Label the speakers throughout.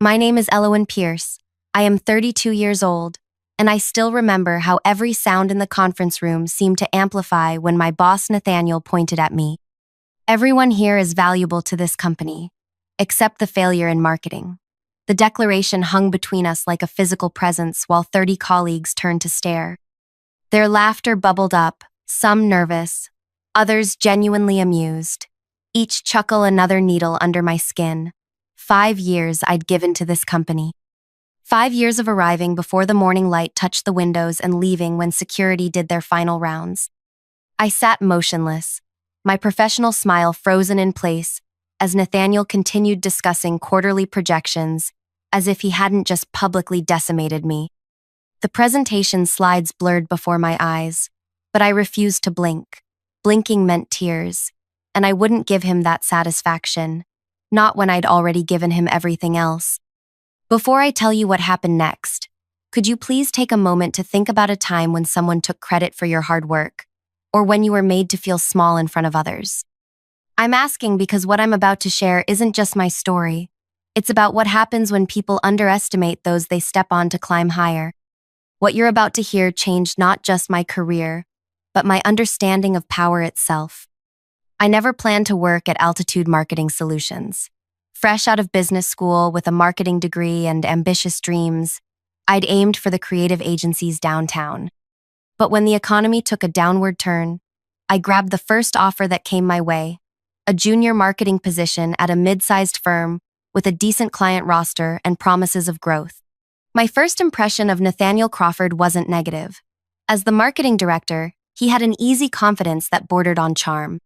Speaker 1: My name is Elowen Pierce. I am 32 years old, and I still remember how every sound in the conference room seemed to amplify when my boss Nathaniel pointed at me. Everyone here is valuable to this company, except the failure in marketing. The declaration hung between us like a physical presence while 30 colleagues turned to stare. Their laughter bubbled up, some nervous, others genuinely amused. Each chuckle another needle under my skin. 5 years I'd given to this company. 5 years of arriving before the morning light touched the windows and leaving when security did their final rounds. I sat motionless, my professional smile frozen in place as Nathaniel continued discussing quarterly projections as if he hadn't just publicly decimated me. The presentation slides blurred before my eyes, but I refused to blink. Blinking meant tears, and I wouldn't give him that satisfaction, not when I'd already given him everything else. Before I tell you what happened next, could you please take a moment to think about a time when someone took credit for your hard work, or when you were made to feel small in front of others? I'm asking because what I'm about to share isn't just my story. It's about what happens when people underestimate those they step on to climb higher. What you're about to hear changed not just my career, but my understanding of power itself. I never planned to work at Altitude Marketing Solutions. Fresh out of business school with a marketing degree and ambitious dreams, I'd aimed for the creative agencies downtown. But when the economy took a downward turn, I grabbed the first offer that came my way, a junior marketing position at a mid-sized firm with a decent client roster and promises of growth. My first impression of Nathaniel Crawford wasn't negative. As the marketing director, he had an easy confidence that bordered on charm.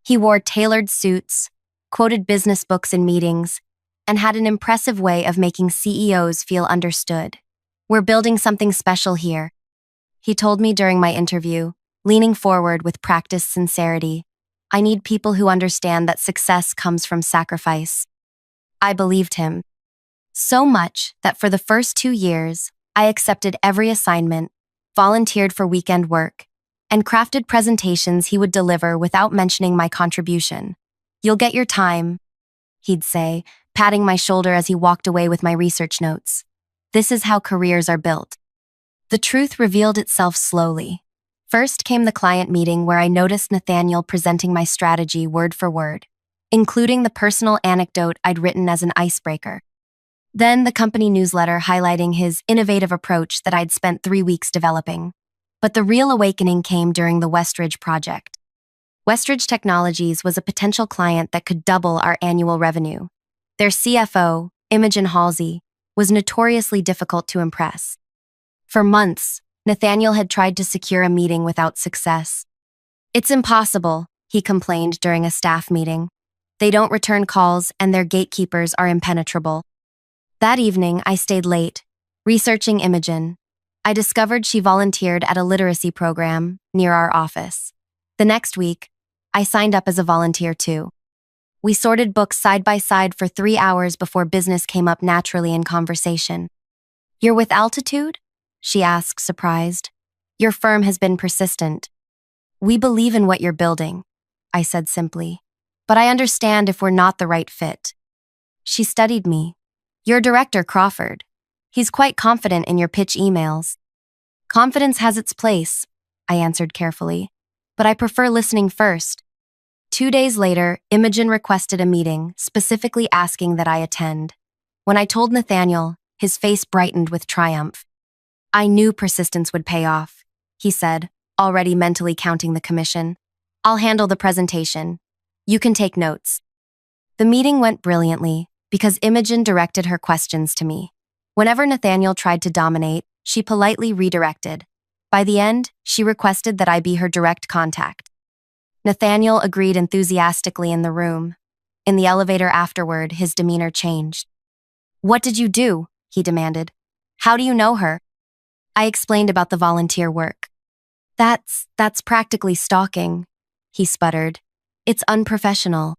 Speaker 1: He wore tailored suits, quoted business books in meetings, and had an impressive way of making CEOs feel understood. "We're building something special here," he told me during my interview, leaning forward with practiced sincerity. "I need people who understand that success comes from sacrifice." I believed him. So much that for the first 2 years, I accepted every assignment, volunteered for weekend work, and crafted presentations he would deliver without mentioning my contribution. "You'll get your time," he'd say, patting my shoulder as he walked away with my research notes. This is how careers are built. The truth revealed itself slowly. First came the client meeting where I noticed Nathaniel presenting my strategy word for word, including the personal anecdote I'd written as an icebreaker. Then the company newsletter highlighting his innovative approach that I'd spent 3 weeks developing. But the real awakening came during the Westridge project. Westridge Technologies was a potential client that could double our annual revenue. Their CFO, Imogen Halsey, was notoriously difficult to impress. For months, Nathaniel had tried to secure a meeting without success. "It's impossible," he complained during a staff meeting. "They don't return calls and their gatekeepers are impenetrable." That evening, I stayed late, researching Imogen. I discovered she volunteered at a literacy program near our office. The next week, I signed up as a volunteer too. We sorted books side by side for 3 hours before business came up naturally in conversation. "You're with Altitude?" she asked, surprised. "Your firm has been persistent." "We believe in what you're building," I said simply. "But I understand if we're not the right fit." She studied me. "Your director, Crawford. He's quite confident in your pitch emails." "Confidence has its place," I answered carefully, "but I prefer listening first." 2 days later, Imogen requested a meeting, specifically asking that I attend. When I told Nathaniel, his face brightened with triumph. "I knew persistence would pay off," he said, already mentally counting the commission. "I'll handle the presentation. You can take notes." The meeting went brilliantly because Imogen directed her questions to me. Whenever Nathaniel tried to dominate, she politely redirected. By the end, she requested that I be her direct contact. Nathaniel agreed enthusiastically in the room. In the elevator afterward, his demeanor changed. "What did you do?" he demanded. "How do you know her?" I explained about the volunteer work. That's practically stalking," he sputtered. "It's unprofessional."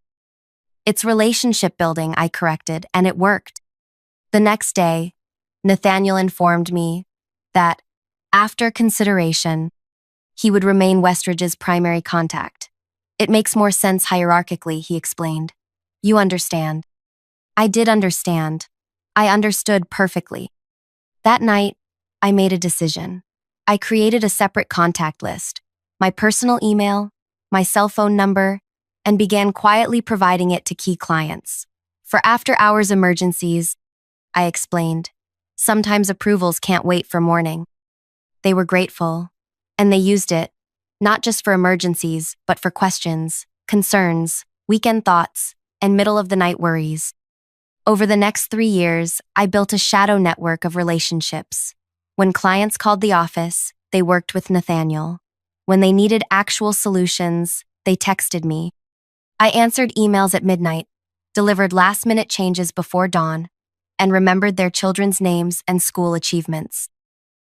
Speaker 1: "It's relationship building," I corrected, and it worked. The next day, Nathaniel informed me that, after consideration, he would remain Westridge's primary contact. "It makes more sense hierarchically," he explained. "You understand." I did understand. I understood perfectly. That night, I made a decision. I created a separate contact list, my personal email, my cell phone number, and began quietly providing it to key clients. For after-hours emergencies, I explained. Sometimes approvals can't wait for morning. They were grateful, and they used it, not just for emergencies, but for questions, concerns, weekend thoughts, and middle-of-the-night worries. Over the next 3 years, I built a shadow network of relationships. When clients called the office, they worked with Nathaniel. When they needed actual solutions, they texted me. I answered emails at midnight, delivered last-minute changes before dawn, and remembered their children's names and school achievements.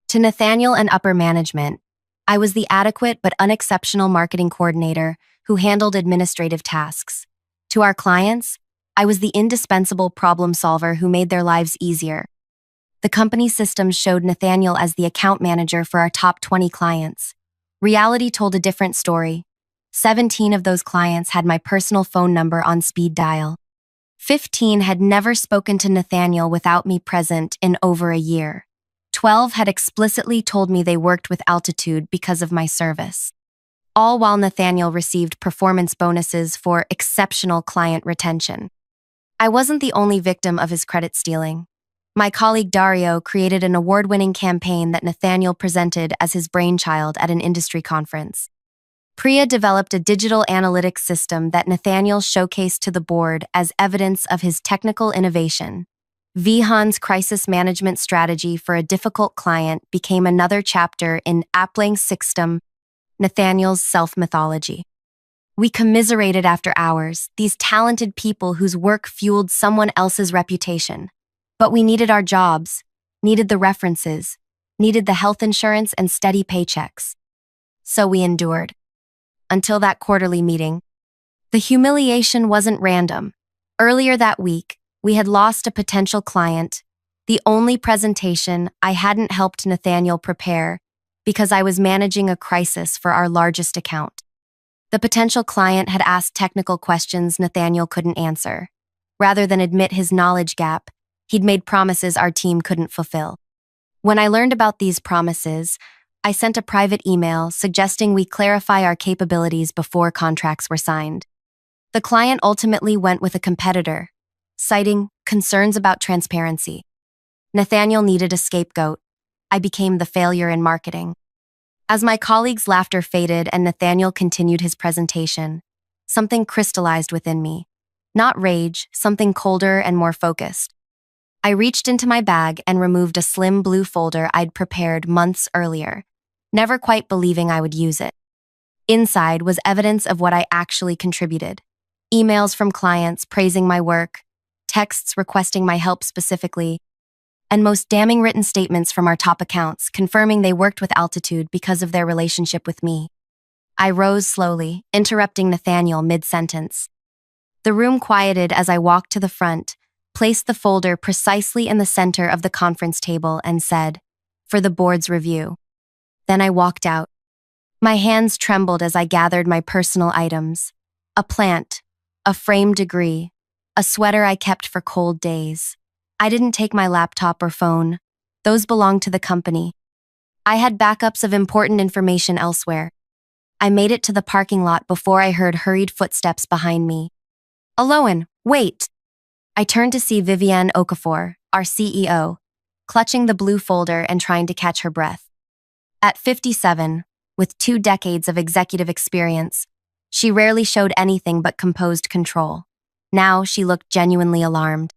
Speaker 1: To Nathaniel and upper management, I was the adequate but unexceptional marketing coordinator who handled administrative tasks. To our clients, I was the indispensable problem solver who made their lives easier. The company systems showed Nathaniel as the account manager for our top 20 clients. Reality told a different story. 17 of those clients had my personal phone number on speed dial. 15 had never spoken to Nathaniel without me present in over a year. 12 had explicitly told me they worked with Altitude because of my service. All while Nathaniel received performance bonuses for exceptional client retention. I wasn't the only victim of his credit stealing. My colleague Dario created an award-winning campaign that Nathaniel presented as his brainchild at an industry conference. Priya developed a digital analytics system that Nathaniel showcased to the board as evidence of his technical innovation. Vihan's crisis management strategy for a difficult client became another chapter in Appling's system, Nathaniel's self-mythology. We commiserated after hours, these talented people whose work fueled someone else's reputation. But we needed our jobs, needed the references, needed the health insurance and steady paychecks. So we endured. Until that quarterly meeting. The humiliation wasn't random. Earlier that week, we had lost a potential client, the only presentation I hadn't helped Nathaniel prepare because I was managing a crisis for our largest account. The potential client had asked technical questions Nathaniel couldn't answer. Rather than admit his knowledge gap, he'd made promises our team couldn't fulfill. When I learned about these promises, I sent a private email suggesting we clarify our capabilities before contracts were signed. The client ultimately went with a competitor, citing concerns about transparency. Nathaniel needed a scapegoat. I became the failure in marketing. As my colleagues' laughter faded and Nathaniel continued his presentation, something crystallized within me. Not rage, something colder and more focused. I reached into my bag and removed a slim blue folder I'd prepared months earlier, never quite believing I would use it. Inside was evidence of what I actually contributed. Emails from clients praising my work, texts requesting my help specifically, and most damning written statements from our top accounts confirming they worked with Altitude because of their relationship with me. I rose slowly, interrupting Nathaniel mid-sentence. The room quieted as I walked to the front, placed the folder precisely in the center of the conference table and said, "For the board's review." Then I walked out. My hands trembled as I gathered my personal items. A plant, a framed degree, a sweater I kept for cold days. I didn't take my laptop or phone. Those belonged to the company. I had backups of important information elsewhere. I made it to the parking lot before I heard hurried footsteps behind me. "Aloan, wait!" I turned to see Vivienne Okafor, our CEO, clutching the blue folder and trying to catch her breath. At 57, with 2 decades of executive experience, she rarely showed anything but composed control. Now she looked genuinely alarmed.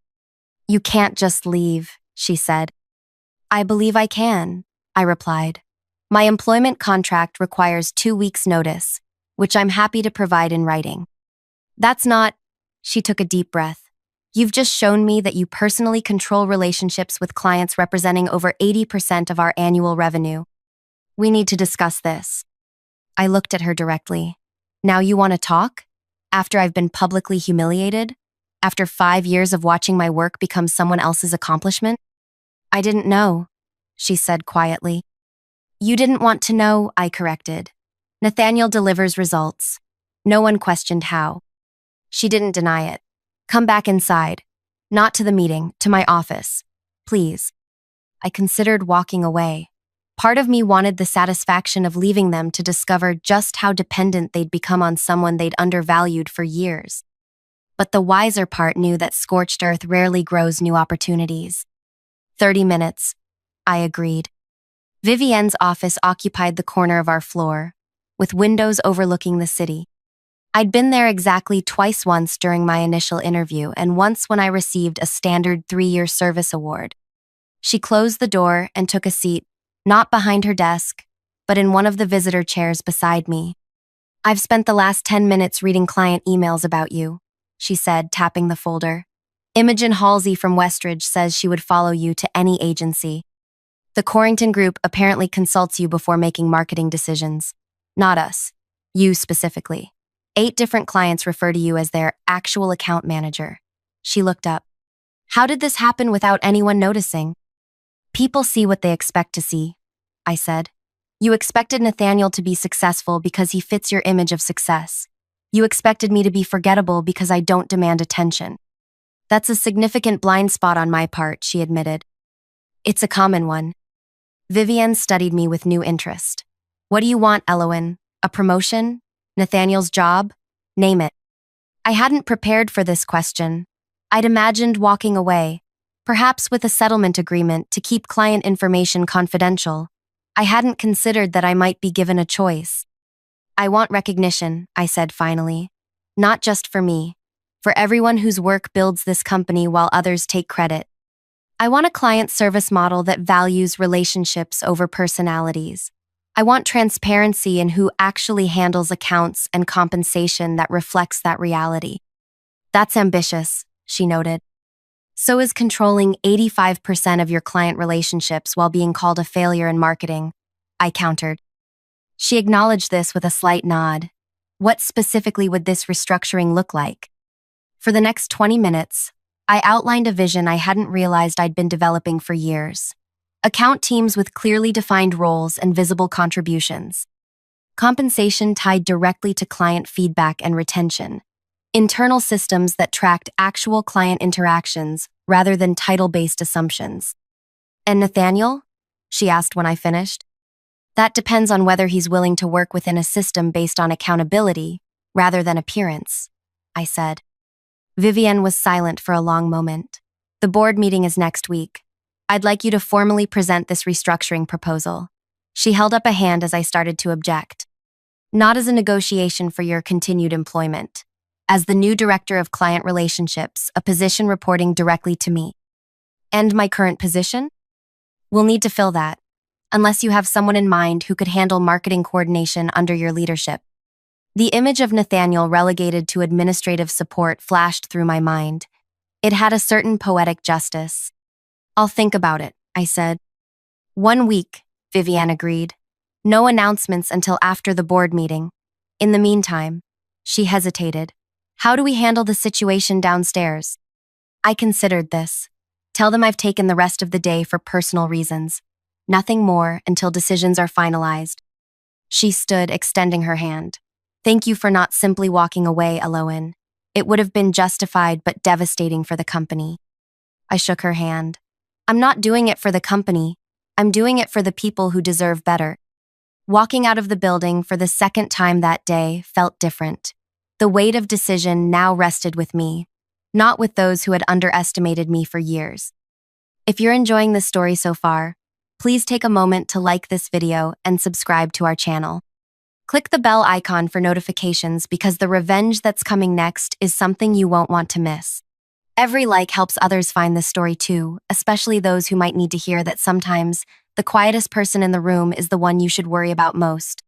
Speaker 1: "You can't just leave," she said. "I believe I can," I replied. "My employment contract requires 2 weeks' notice, which I'm happy to provide in writing." "That's not," she took a deep breath. "You've just shown me that you personally control relationships with clients representing over 80% of our annual revenue. We need to discuss this." I looked at her directly. "Now you want to talk? After I've been publicly humiliated? After 5 years of watching my work become someone else's accomplishment?" "I didn't know," she said quietly. "You didn't want to know," I corrected. "Nathaniel delivers results. No one questioned how." She didn't deny it. "Come back inside." Not to the meeting, to my office. Please. I considered walking away. Part of me wanted the satisfaction of leaving them to discover just how dependent they'd become on someone they'd undervalued for years. But the wiser part knew that scorched earth rarely grows new opportunities. 30 minutes, I agreed. Vivienne's office occupied the corner of our floor, with windows overlooking the city. I'd been there exactly twice, once during my initial interview and once when I received a standard 3-year service award. She closed the door and took a seat, not behind her desk, but in one of the visitor chairs beside me. I've spent the last 10 minutes reading client emails about you, she said, tapping the folder. Imogen Halsey from Westridge says she would follow you to any agency. The Corrington Group apparently consults you before making marketing decisions. Not us. You specifically. 8 different clients refer to you as their actual account manager. She looked up. How did this happen without anyone noticing? People see what they expect to see, I said. You expected Nathaniel to be successful because he fits your image of success. You expected me to be forgettable because I don't demand attention. That's a significant blind spot on my part, she admitted. It's a common one. Vivienne studied me with new interest. What do you want, Elowen? A promotion? Nathaniel's job? Name it. I hadn't prepared for this question. I'd imagined walking away, perhaps with a settlement agreement to keep client information confidential. I hadn't considered that I might be given a choice. I want recognition, I said finally. Not just for me. For everyone whose work builds this company while others take credit. I want a client service model that values relationships over personalities. I want transparency in who actually handles accounts and compensation that reflects that reality. That's ambitious, she noted. So is controlling 85% of your client relationships while being called a failure in marketing, I countered. She acknowledged this with a slight nod. What specifically would this restructuring look like? For the next 20 minutes, I outlined a vision I hadn't realized I'd been developing for years. Account teams with clearly defined roles and visible contributions. Compensation tied directly to client feedback and retention. Internal systems that tracked actual client interactions rather than title-based assumptions. And Nathaniel? She asked when I finished. That depends on whether he's willing to work within a system based on accountability rather than appearance, I said. Vivienne was silent for a long moment. The board meeting is next week. I'd like you to formally present this restructuring proposal. She held up a hand as I started to object. Not as a negotiation for your continued employment. As the new director of client relationships, a position reporting directly to me. And my current position? We'll need to fill that, unless you have someone in mind who could handle marketing coordination under your leadership. The image of Nathaniel relegated to administrative support flashed through my mind. It had a certain poetic justice. I'll think about it, I said. 1 week, Vivienne agreed. No announcements until after the board meeting. In the meantime, she hesitated. How do we handle the situation downstairs? I considered this. Tell them I've taken the rest of the day for personal reasons. Nothing more until decisions are finalized. She stood, extending her hand. Thank you for not simply walking away, Elowen. It would have been justified but devastating for the company. I shook her hand. I'm not doing it for the company. I'm doing it for the people who deserve better. Walking out of the building for the second time that day felt different. The weight of decision now rested with me, not with those who had underestimated me for years. If you're enjoying this story so far, please take a moment to like this video and subscribe to our channel. Click the bell icon for notifications because the revenge that's coming next is something you won't want to miss. Every like helps others find this story too, especially those who might need to hear that sometimes the quietest person in the room is the one you should worry about most.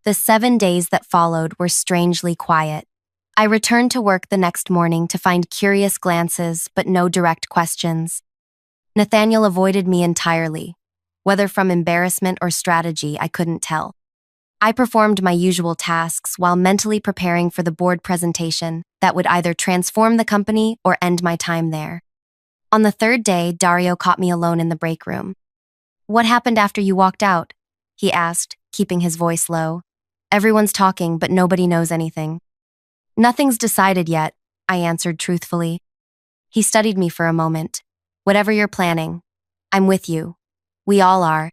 Speaker 1: The 7 days that followed were strangely quiet. I returned to work the next morning to find curious glances but no direct questions. Nathaniel avoided me entirely. Whether from embarrassment or strategy, I couldn't tell. I performed my usual tasks while mentally preparing for the board presentation that would either transform the company or end my time there. On the 3rd day, Dario caught me alone in the break room. What happened after you walked out? He asked, keeping his voice low. Everyone's talking, but nobody knows anything. Nothing's decided yet, I answered truthfully. He studied me for a moment. Whatever you're planning, I'm with you. We all are.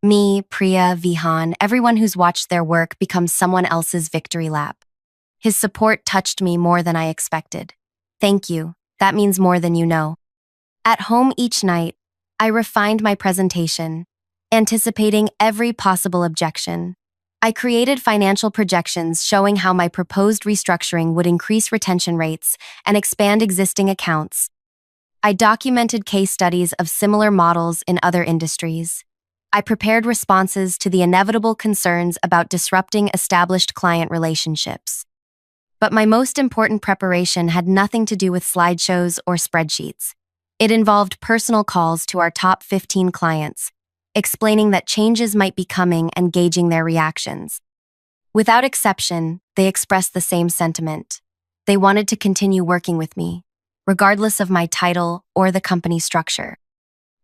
Speaker 1: Me, Priya, Vihan, everyone who's watched their work becomes someone else's victory lap. His support touched me more than I expected. Thank you. That means more than you know. At home each night, I refined my presentation, anticipating every possible objection. I created financial projections showing how my proposed restructuring would increase retention rates and expand existing accounts. I documented case studies of similar models in other industries. I prepared responses to the inevitable concerns about disrupting established client relationships. But my most important preparation had nothing to do with slideshows or spreadsheets. It involved personal calls to our top 15 clients, explaining that changes might be coming and gauging their reactions. Without exception, they expressed the same sentiment. They wanted to continue working with me, regardless of my title or the company structure.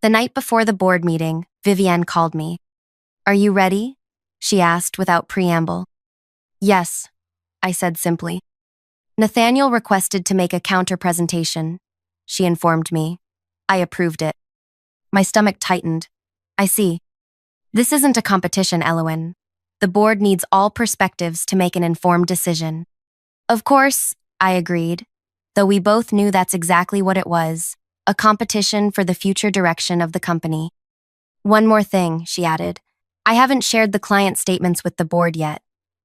Speaker 1: The night before the board meeting, Vivienne called me. "Are you ready?" she asked without preamble. "Yes," I said simply. "Nathaniel requested to make a counter-presentation," she informed me. I approved it. My stomach tightened. "I see. This isn't a competition, Elowen. The board needs all perspectives to make an informed decision." "Of course," I agreed, though we both knew that's exactly what it was, a competition for the future direction of the company. "One more thing," she added. "I haven't shared the client statements with the board yet.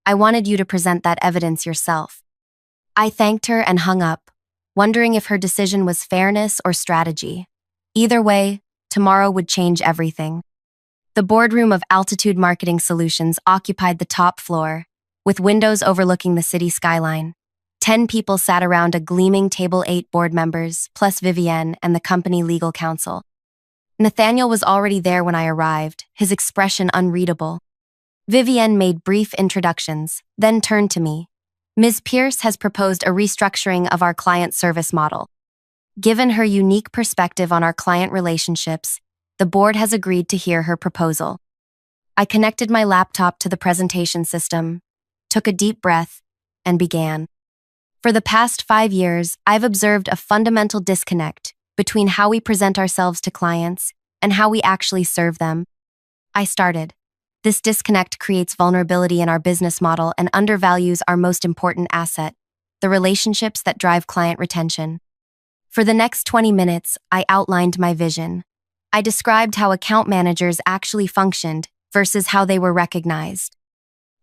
Speaker 1: I wanted you to present that evidence yourself." I thanked her and hung up, wondering if her decision was fairness or strategy. Either way, tomorrow would change everything. The boardroom of Altitude Marketing Solutions occupied the top floor, with windows overlooking the city skyline. 10 people sat around a gleaming table, 8 board members, plus Vivienne and the company legal counsel. Nathaniel was already there when I arrived, his expression unreadable. Vivienne made brief introductions, then turned to me. "Ms. Pierce has proposed a restructuring of our client service model. Given her unique perspective on our client relationships, the board has agreed to hear her proposal." I connected my laptop to the presentation system, took a deep breath, and began. For the past 5 years, I've observed a fundamental disconnect between how we present ourselves to clients and how we actually serve them. I started. This disconnect creates vulnerability in our business model and undervalues our most important asset, the relationships that drive client retention. For the next 20 minutes, I outlined my vision. I described how account managers actually functioned versus how they were recognized.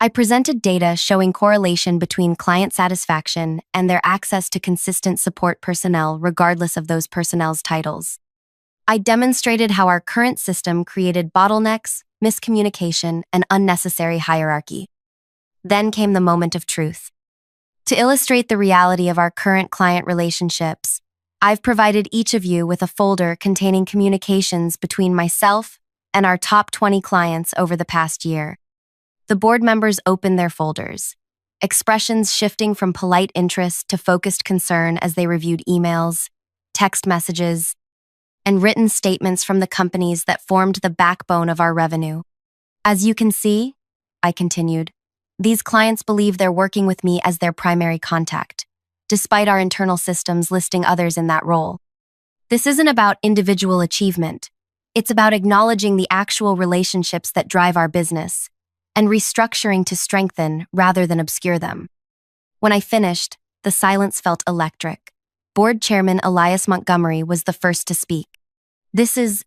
Speaker 1: I presented data showing correlation between client satisfaction and their access to consistent support personnel regardless of those personnel's titles. I demonstrated how our current system created bottlenecks, miscommunication, and unnecessary hierarchy. Then came the moment of truth. To illustrate the reality of our current client relationships, I've provided each of you with a folder containing communications between myself and our top 20 clients over the past year. The board members opened their folders, expressions shifting from polite interest to focused concern as they reviewed emails, text messages, and written statements from the companies that formed the backbone of our revenue. "As you can see," I continued, "these clients believe they're working with me as their primary contact, despite our internal systems listing others in that role. This isn't about individual achievement. It's about acknowledging the actual relationships that drive our business and restructuring to strengthen rather than obscure them." When I finished, the silence felt electric. Board Chairman Elias Montgomery was the first to speak. "This is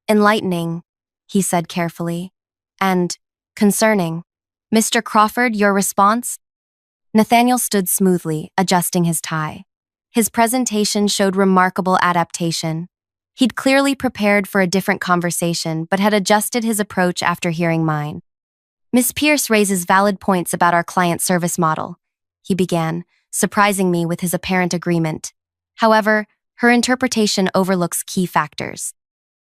Speaker 1: enlightening," he said carefully, "and concerning. Mr. Crawford, your response?" Nathaniel stood smoothly, adjusting his tie. His presentation showed remarkable adaptation. He'd clearly prepared for a different conversation, but had adjusted his approach after hearing mine. "Ms. Pierce raises valid points about our client service model," he began, surprising me with his apparent agreement. However, her interpretation overlooks key factors.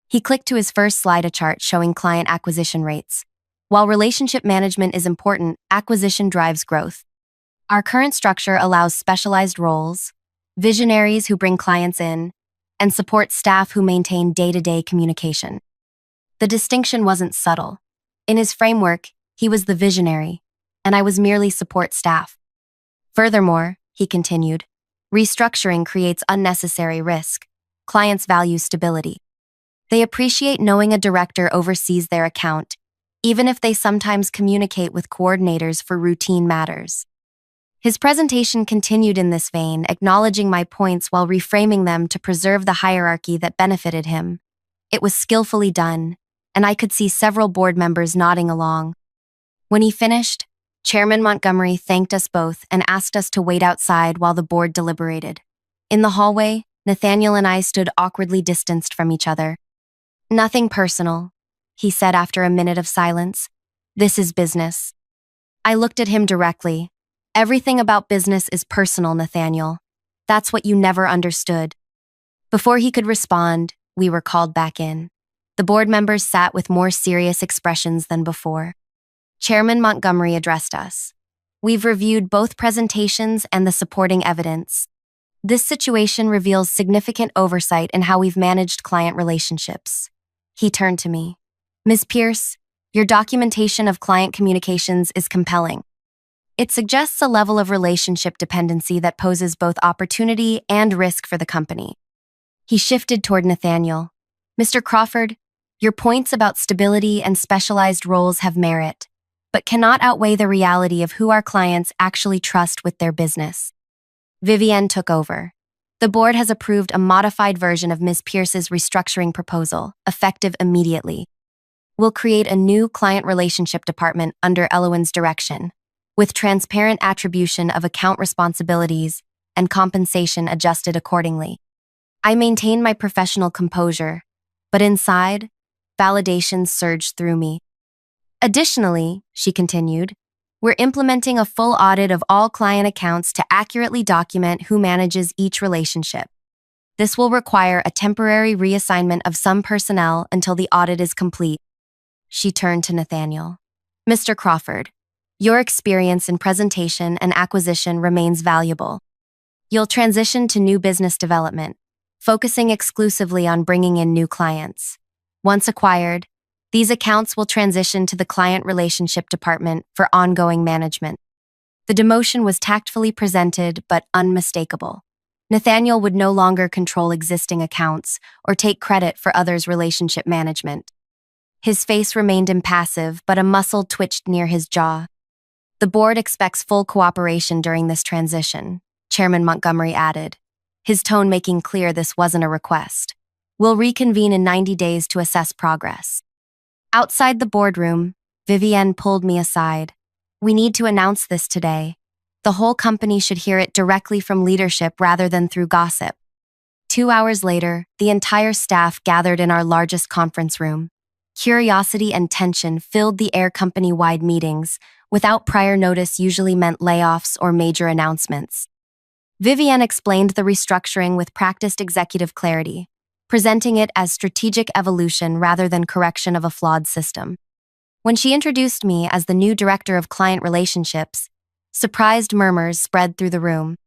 Speaker 1: He clicked to his first slide, a chart showing client acquisition rates. "While relationship management is important, acquisition drives growth. Our current structure allows specialized roles, visionaries who bring clients in, and support staff who maintain day-to-day communication." The distinction wasn't subtle. In his framework, he was the visionary, and I was merely support staff. "Furthermore," he continued, Restructuring creates unnecessary risk. Clients value stability. They appreciate knowing a director oversees their account, even if they sometimes communicate with coordinators for routine matters. His presentation continued in this vein, acknowledging my points while reframing them to preserve the hierarchy that benefited him. It was skillfully done, and I could see several board members nodding along. When he finished, Chairman Montgomery thanked us both and asked us to wait outside while the board deliberated. In the hallway, Nathaniel and I stood awkwardly distanced from each other. "Nothing personal," he said after a minute of silence. "This is business." I looked at him directly. "Everything about business is personal, Nathaniel. That's what you never understood." Before he could respond, we were called back in. The board members sat with more serious expressions than before. Chairman Montgomery addressed us. "We've reviewed both presentations and the supporting evidence. This situation reveals significant oversight in how we've managed client relationships." He turned to me. "Ms. Pierce, your documentation of client communications is compelling. It suggests a level of relationship dependency that poses both opportunity and risk for the company." He shifted toward Nathaniel. "Mr. Crawford, your points about stability and specialized roles have merit, but cannot outweigh the reality of who our clients actually trust with their business." Vivienne took over. "The board has approved a modified version of Ms. Pierce's restructuring proposal, effective immediately. We'll create a new client relationship department under Elowen's direction, with transparent attribution of account responsibilities and compensation adjusted accordingly." I maintained my professional composure, but inside, validation surged through me. "Additionally," she continued, "we're implementing a full audit of all client accounts to accurately document who manages each relationship. This will require a temporary reassignment of some personnel until the audit is complete." She turned to Nathaniel. "Mr. Crawford, your experience in presentation and acquisition remains valuable. You'll transition to new business development, focusing exclusively on bringing in new clients. Once acquired, these accounts will transition to the client relationship department for ongoing management." The demotion was tactfully presented but unmistakable. Nathaniel would no longer control existing accounts or take credit for others' relationship management. His face remained impassive, but a muscle twitched near his jaw. "The board expects full cooperation during this transition," Chairman Montgomery added, his tone making clear this wasn't a request. "We'll reconvene in 90 days to assess progress." Outside the boardroom, Vivienne pulled me aside. "We need to announce this today. The whole company should hear it directly from leadership rather than through gossip." 2 hours later, the entire staff gathered in our largest conference room. Curiosity and tension filled the air company-wide meetings. Without prior notice usually meant layoffs or major announcements. Vivienne explained the restructuring with practiced executive clarity, presenting it as strategic evolution rather than correction of a flawed system. When she introduced me as the new director of client relationships, surprised murmurs spread through the room.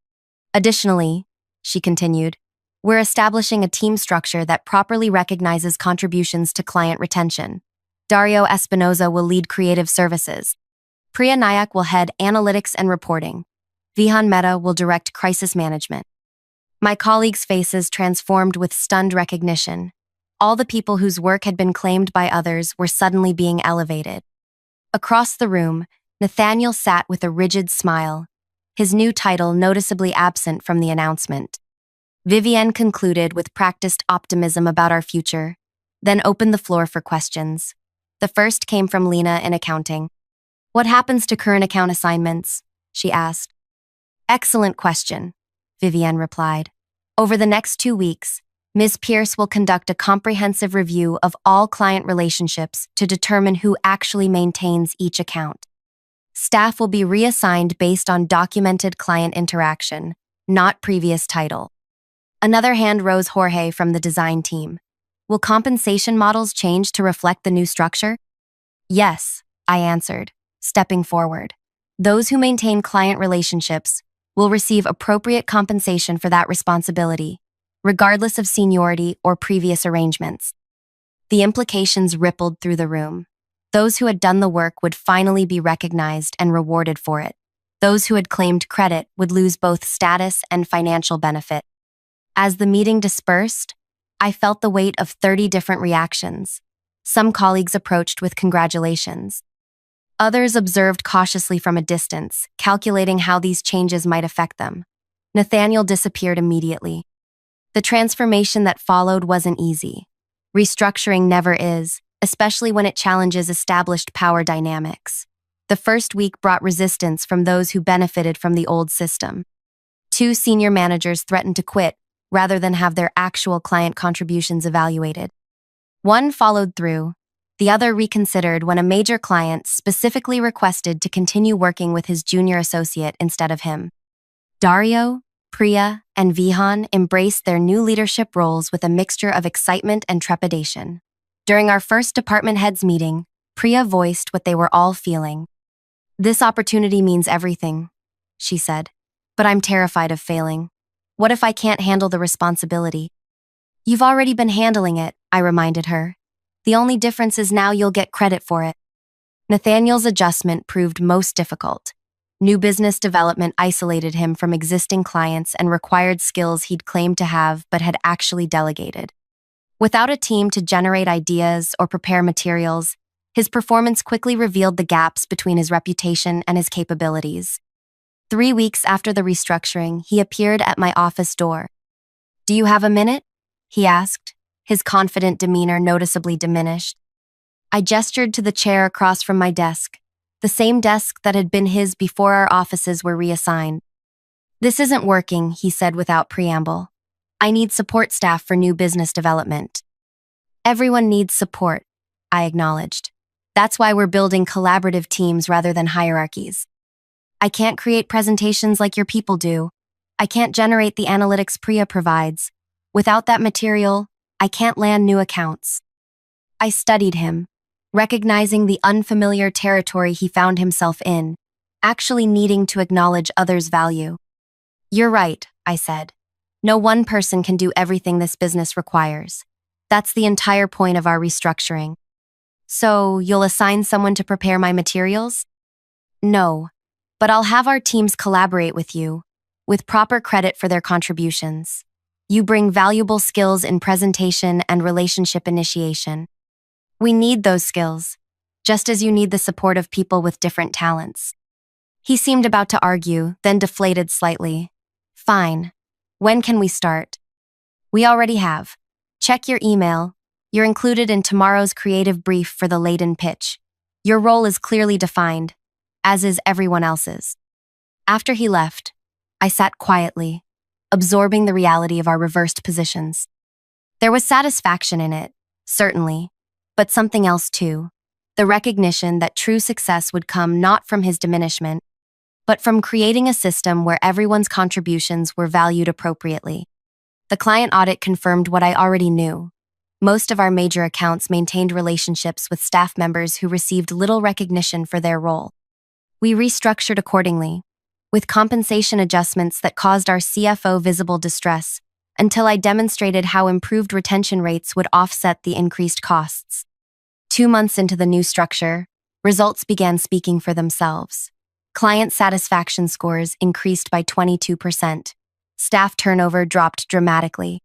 Speaker 1: "Additionally," she continued, "we're establishing a team structure that properly recognizes contributions to client retention. Dario Espinoza will lead creative services. Priya Nayak will head analytics and reporting. Vihan Mehta will direct crisis management." My colleagues' faces transformed with stunned recognition. All the people whose work had been claimed by others were suddenly being elevated. Across the room, Nathaniel sat with a rigid smile, his new title noticeably absent from the announcement. Vivienne concluded with practiced optimism about our future, then opened the floor for questions. The first came from Lena in accounting. "What happens to current account assignments?" she asked. "Excellent question," Vivienne replied. "Over the next 2 weeks, Ms. Pierce will conduct a comprehensive review of all client relationships to determine who actually maintains each account. Staff will be reassigned based on documented client interaction, not previous title." Another hand rose Jorge from the design team. "Will compensation models change to reflect the new structure?" "Yes," I answered, stepping forward. "Those who maintain client relationships will receive appropriate compensation for that responsibility, regardless of seniority or previous arrangements." The implications rippled through the room. Those who had done the work would finally be recognized and rewarded for it. Those who had claimed credit would lose both status and financial benefit. As the meeting dispersed, I felt the weight of 30 different reactions. Some colleagues approached with congratulations. Others observed cautiously from a distance, calculating how these changes might affect them. Nathaniel disappeared immediately. The transformation that followed wasn't easy. Restructuring never is, especially when it challenges established power dynamics. The first week brought resistance from those who benefited from the old system. 2 senior managers threatened to quit rather than have their actual client contributions evaluated. One followed through. The other reconsidered when a major client specifically requested to continue working with his junior associate instead of him. Dario, Priya, and Vihan embraced their new leadership roles with a mixture of excitement and trepidation. During our first department heads meeting, Priya voiced what they were all feeling. "This opportunity means everything," she said, "but I'm terrified of failing. What if I can't handle the responsibility?" "You've already been handling it," I reminded her. "The only difference is now you'll get credit for it." Nathaniel's adjustment proved most difficult. New business development isolated him from existing clients and required skills he'd claimed to have but had actually delegated. Without a team to generate ideas or prepare materials, his performance quickly revealed the gaps between his reputation and his capabilities. 3 weeks after the restructuring, he appeared at my office door. "Do you have a minute?" he asked, his confident demeanor noticeably diminished. I gestured to the chair across from my desk, the same desk that had been his before our offices were reassigned. "This isn't working," he said without preamble. "I need support staff for new business development." "Everyone needs support," I acknowledged. "That's why we're building collaborative teams rather than hierarchies. I can't create presentations like your people do. I can't generate the analytics Priya provides. Without that material, I can't land new accounts." I studied him, recognizing the unfamiliar territory he found himself in, actually needing to acknowledge others' value. "You're right," I said. "No one person can do everything this business requires. That's the entire point of our restructuring." "So, you'll assign someone to prepare my materials?" "No, but I'll have our teams collaborate with you, with proper credit for their contributions. You bring valuable skills in presentation and relationship initiation. We need those skills, just as you need the support of people with different talents." He seemed about to argue, then deflated slightly. "Fine. When can we start?" "We already have. Check your email. You're included in tomorrow's creative brief for the laden pitch. Your role is clearly defined, as is everyone else's." After he left, I sat quietly, absorbing the reality of our reversed positions. There was satisfaction in it, certainly, but something else too. The recognition that true success would come not from his diminishment, but from creating a system where everyone's contributions were valued appropriately. The client audit confirmed what I already knew. Most of our major accounts maintained relationships with staff members who received little recognition for their role. We restructured accordingly, with compensation adjustments that caused our CFO visible distress, until I demonstrated how improved retention rates would offset the increased costs. 2 months into the new structure, results began speaking for themselves. Client satisfaction scores increased by 22%. Staff turnover dropped dramatically.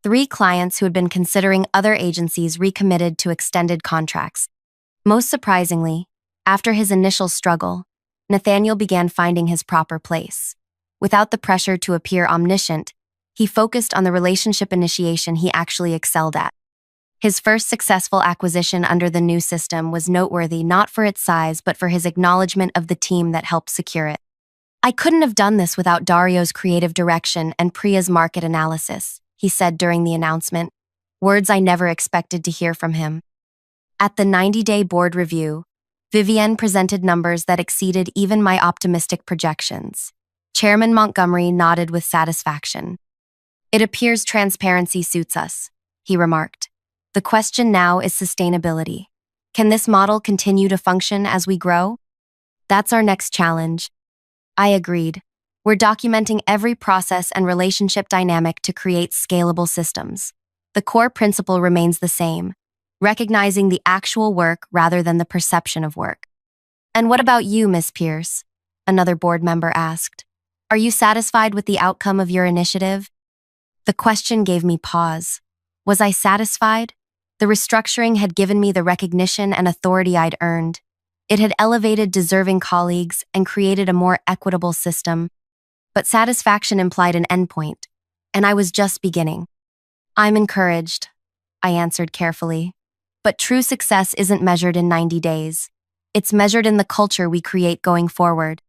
Speaker 1: 3 clients who had been considering other agencies recommitted to extended contracts. Most surprisingly, after his initial struggle, Nathaniel began finding his proper place. Without the pressure to appear omniscient, he focused on the relationship initiation he actually excelled at. His first successful acquisition under the new system was noteworthy not for its size but for his acknowledgement of the team that helped secure it. "I couldn't have done this without Dario's creative direction and Priya's market analysis," he said during the announcement, words I never expected to hear from him. At the 90-day board review, Vivienne presented numbers that exceeded even my optimistic projections. Chairman Montgomery nodded with satisfaction. "It appears transparency suits us," he remarked. "The question now is sustainability. Can this model continue to function as we grow?" "That's our next challenge." I agreed. "We're documenting every process and relationship dynamic to create scalable systems. The core principle remains the same, recognizing the actual work rather than the perception of work." "And what about you, Miss Pierce?" another board member asked. Are you satisfied with the outcome of your initiative? The question gave me pause. Was I satisfied? The restructuring had given me the recognition and authority I'd earned. It had elevated deserving colleagues and created a more equitable system. But satisfaction implied an endpoint, and I was just beginning. I'm encouraged, I answered carefully. But true success isn't measured in 90 days. It's measured in the culture we create going forward.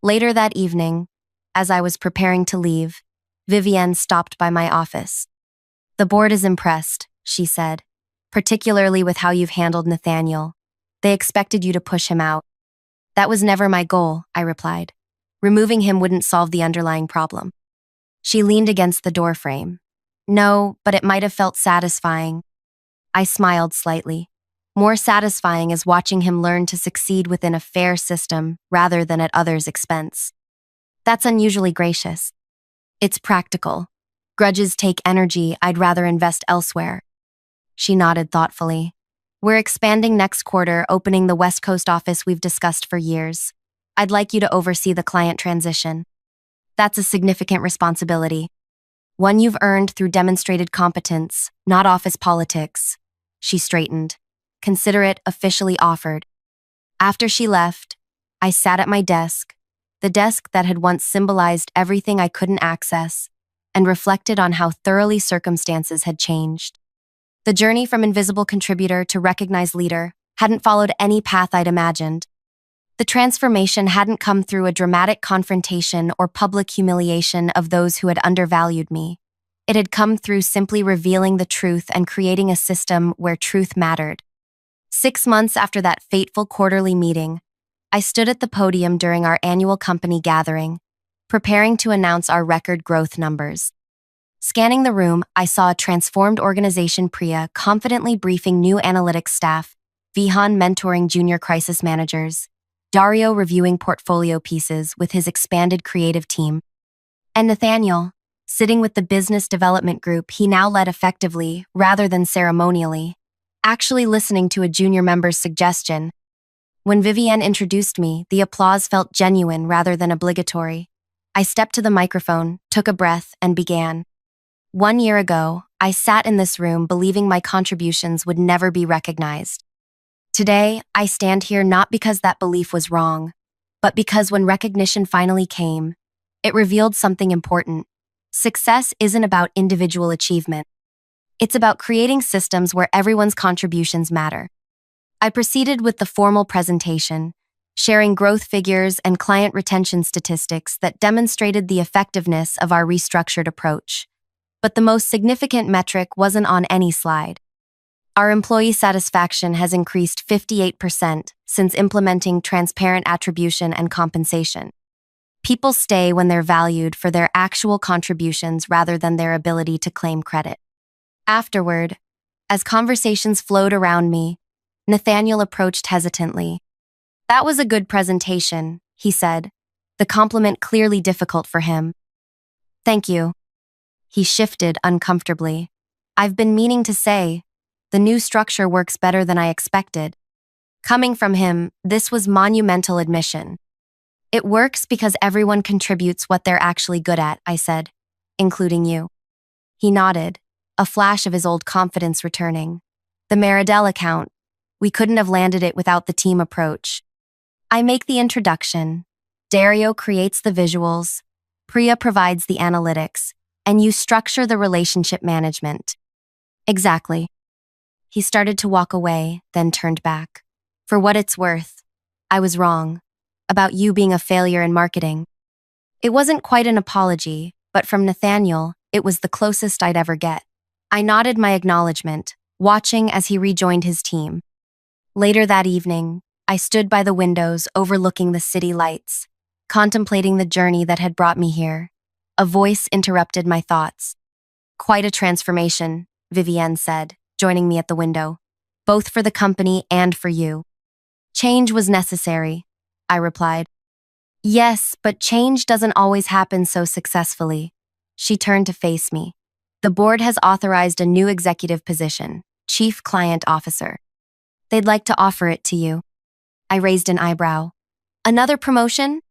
Speaker 1: Later that evening, as I was preparing to leave, Vivienne stopped by my office. The board is impressed, she said, particularly with how you've handled Nathaniel. They expected you to push him out. That was never my goal, I replied. Removing him wouldn't solve the underlying problem. She leaned against the doorframe. No, but it might have felt satisfying. I smiled slightly. More satisfying is watching him learn to succeed within a fair system rather than at others' expense. That's unusually gracious. It's practical. Grudges take energy I'd rather invest elsewhere. She nodded thoughtfully. We're expanding next quarter, opening the West Coast office we've discussed for years. I'd like you to oversee the client transition. That's a significant responsibility. One you've earned through demonstrated competence, not office politics. She straightened. Consider it officially offered. After she left, I sat at my desk, the desk that had once symbolized everything I couldn't access, and reflected on how thoroughly circumstances had changed. The journey from invisible contributor to recognized leader hadn't followed any path I'd imagined. The transformation hadn't come through a dramatic confrontation or public humiliation of those who had undervalued me. It had come through simply revealing the truth and creating a system where truth mattered. 6 months after that fateful quarterly meeting, I stood at the podium during our annual company gathering, preparing to announce our record growth numbers. Scanning the room, I saw a transformed organization: Priya confidently briefing new analytics staff, Vihan mentoring junior crisis managers, Dario reviewing portfolio pieces with his expanded creative team, and Nathaniel, sitting with the business development group he now led effectively rather than ceremonially, actually listening to a junior member's suggestion. When Vivienne introduced me, the applause felt genuine rather than obligatory. I stepped to the microphone, took a breath, and began. 1 year ago, I sat in this room believing my contributions would never be recognized. Today, I stand here not because that belief was wrong, but because when recognition finally came, it revealed something important. Success isn't about individual achievement. It's about creating systems where everyone's contributions matter. I proceeded with the formal presentation, sharing growth figures and client retention statistics that demonstrated the effectiveness of our restructured approach. But the most significant metric wasn't on any slide. Our employee satisfaction has increased 58% since implementing transparent attribution and compensation. People stay when they're valued for their actual contributions rather than their ability to claim credit. Afterward, as conversations flowed around me, Nathaniel approached hesitantly. That was a good presentation, he said, the compliment clearly difficult for him. Thank you. He shifted uncomfortably. I've been meaning to say, the new structure works better than I expected. Coming from him, this was monumental admission. It works because everyone contributes what they're actually good at, I said, including you. He nodded, a flash of his old confidence returning. The Meridell account. We couldn't have landed it without the team approach. I make the introduction. Dario creates the visuals. Priya provides the analytics. And you structure the relationship management. Exactly. He started to walk away, then turned back. For what it's worth, I was wrong about you being a failure in marketing. It wasn't quite an apology, but from Nathaniel, it was the closest I'd ever get. I nodded my acknowledgement, watching as he rejoined his team. Later that evening, I stood by the windows overlooking the city lights, contemplating the journey that had brought me here. A voice interrupted my thoughts. Quite a transformation, Vivienne said, joining me at the window. Both for the company and for you. Change was necessary, I replied. Yes, but change doesn't always happen so successfully. She turned to face me. The board has authorized a new executive position, Chief Client Officer. They'd like to offer it to you. I raised an eyebrow. Another promotion?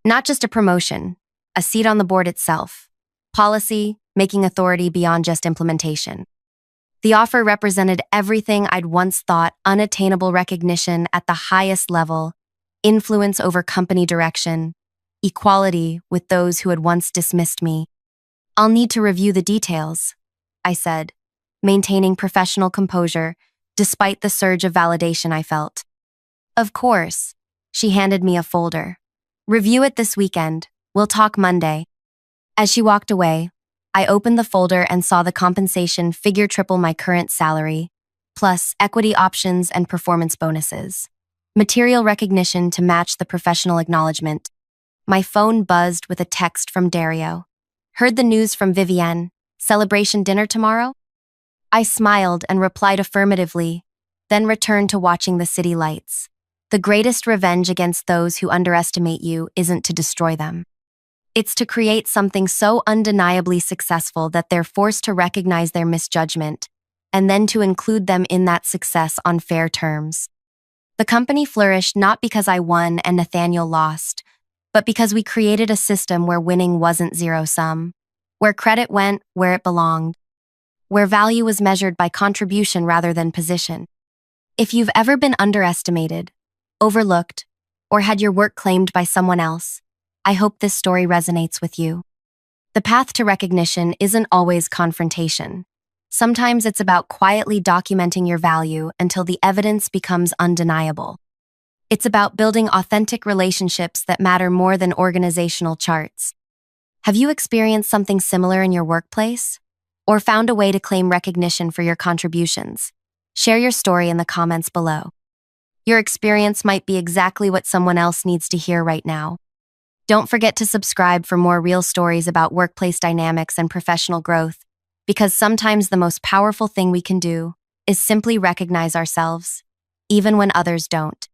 Speaker 1: Not just a promotion, a seat on the board itself. Policy, making authority beyond just implementation. The offer represented everything I'd once thought unattainable: recognition at the highest level, influence over company direction, equality with those who had once dismissed me. "I'll need to review the details," I said, maintaining professional composure despite the surge of validation I felt. "Of course." She handed me a folder. "Review it this weekend. We'll talk Monday." As she walked away, I opened the folder and saw the compensation figure triple my current salary, plus equity options and performance bonuses. Material recognition to match the professional acknowledgement. My phone buzzed with a text from Dario. "Heard the news from Vivienne. Celebration dinner tomorrow?" I smiled and replied affirmatively, then returned to watching the city lights. The greatest revenge against those who underestimate you isn't to destroy them. It's to create something so undeniably successful that they're forced to recognize their misjudgment, and then to include them in that success on fair terms. The company flourished not because I won and Nathaniel lost, but because we created a system where winning wasn't zero-sum, where credit went where it belonged, where value was measured by contribution rather than position. If you've ever been underestimated, overlooked, or had your work claimed by someone else, I hope this story resonates with you. The path to recognition isn't always confrontation. Sometimes it's about quietly documenting your value until the evidence becomes undeniable. It's about building authentic relationships that matter more than organizational charts. Have you experienced something similar in your workplace? Or found a way to claim recognition for your contributions? Share your story in the comments below. Your experience might be exactly what someone else needs to hear right now. Don't forget to subscribe for more real stories about workplace dynamics and professional growth, because sometimes the most powerful thing we can do is simply recognize ourselves, even when others don't.